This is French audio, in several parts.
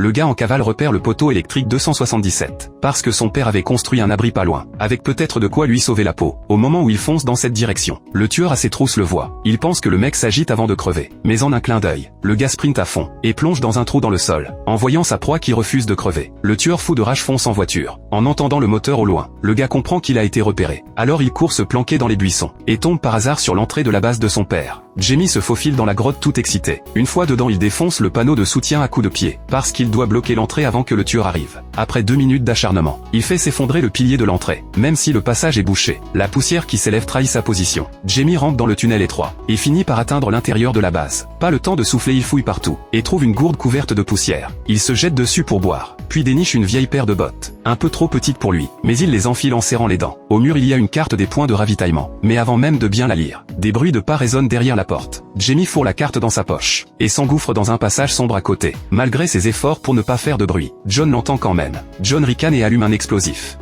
Le gars en cavale repère le poteau électrique 277, parce que son père avait construit un abri pas loin, avec peut-être de quoi lui sauver la peau. Au moment où il fonce dans cette direction, le tueur à ses trousses le voit. Il pense que le mec s'agite avant de crever, mais en un clin d'œil, le gars sprint à fond, et plonge dans un trou dans le sol, en voyant sa proie qui refuse de crever. Le tueur fou de rage fonce en voiture. En entendant le moteur au loin, le gars comprend qu'il a été repéré. Alors il court se planquer dans les buissons, et tombe par hasard sur l'entrée de la base de son père. Jamie se faufile dans la grotte tout excité. Une fois dedans, il défonce le panneau de soutien à coups de pied, parce qu'il doit bloquer l'entrée avant que le tueur arrive. Après 2 minutes d'acharnement, il fait s'effondrer le pilier de l'entrée, même si le passage est bouché. La poussière qui s'élève trahit sa position. Jamie rentre dans le tunnel étroit, et finit par atteindre l'intérieur de la base. Pas le temps de souffler, il fouille partout, et trouve une gourde couverte de poussière. Il se jette dessus pour boire, puis déniche une vieille paire de bottes, un peu trop petite pour lui, mais il les enfile en serrant les dents. Au mur il y a une carte des points de ravitaillement, mais avant même de bien la lire, des bruits de pas résonnent derrière la porte. Jamie fourre la carte dans sa poche, et s'engouffre dans un passage sombre à côté. Malgré ses efforts pour ne pas faire de bruit, John l'entend quand même. John ricane et allume un explosif.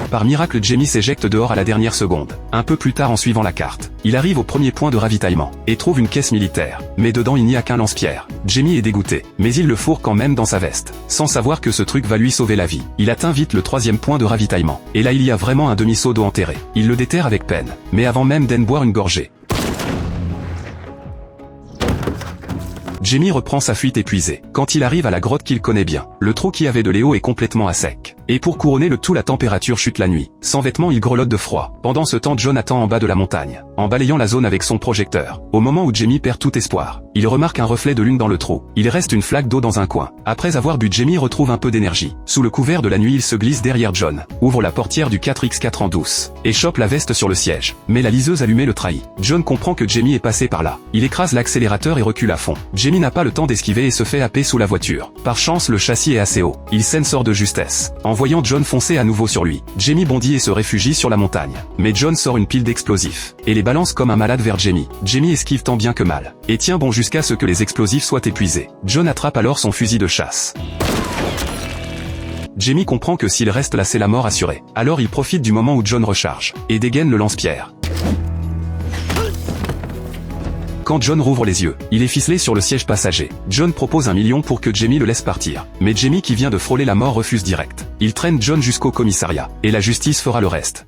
Par miracle, Jamie s'éjecte dehors à la dernière seconde. Un peu plus tard, en suivant la carte, il arrive au premier point de ravitaillement, et trouve une caisse militaire. Mais dedans il n'y a qu'un lance-pierre. Jamie est dégoûté, mais il le fourre quand même dans sa veste, sans savoir que ce truc va lui sauver la vie. Il atteint vite le 3e point de ravitaillement, et là il y a vraiment un demi-seau d'eau enterré. Il le déterre avec peine, mais avant même d'en boire une gorgée, Jamie reprend sa fuite épuisé. Quand il arrive à la grotte qu'il connaît bien, le trou qui avait de l'eau est complètement à sec. Et pour couronner le tout, la température chute la nuit. Sans vêtements, il grelotte de froid. Pendant ce temps, John attend en bas de la montagne, en balayant la zone avec son projecteur. Au moment où Jamie perd tout espoir, il remarque un reflet de lune dans le trou. Il reste une flaque d'eau dans un coin. Après avoir bu, Jamie retrouve un peu d'énergie. Sous le couvert de la nuit, il se glisse derrière John, ouvre la portière du 4x4 en douce, et chope la veste sur le siège. Mais la liseuse allumée le trahit. John comprend que Jamie est passé par là. Il écrase l'accélérateur et recule à fond. Jamie n'a pas le temps d'esquiver et se fait happer sous la voiture. Par chance, le châssis est assez haut. Il sort de justesse. En voyant John foncer à nouveau sur lui, Jamie bondit et se réfugie sur la montagne. Mais John sort une pile d'explosifs, et les balance comme un malade vers Jamie. Jamie esquive tant bien que mal, et tient bon jusqu'à ce que les explosifs soient épuisés. John attrape alors son fusil de chasse. Jamie comprend que s'il reste là, c'est la mort assurée. Alors il profite du moment où John recharge, et dégaine le lance-pierre. Quand John rouvre les yeux, il est ficelé sur le siège passager. John propose 1 million pour que Jamie le laisse partir. Mais Jamie, qui vient de frôler la mort, refuse direct. Il traîne John jusqu'au commissariat, et la justice fera le reste.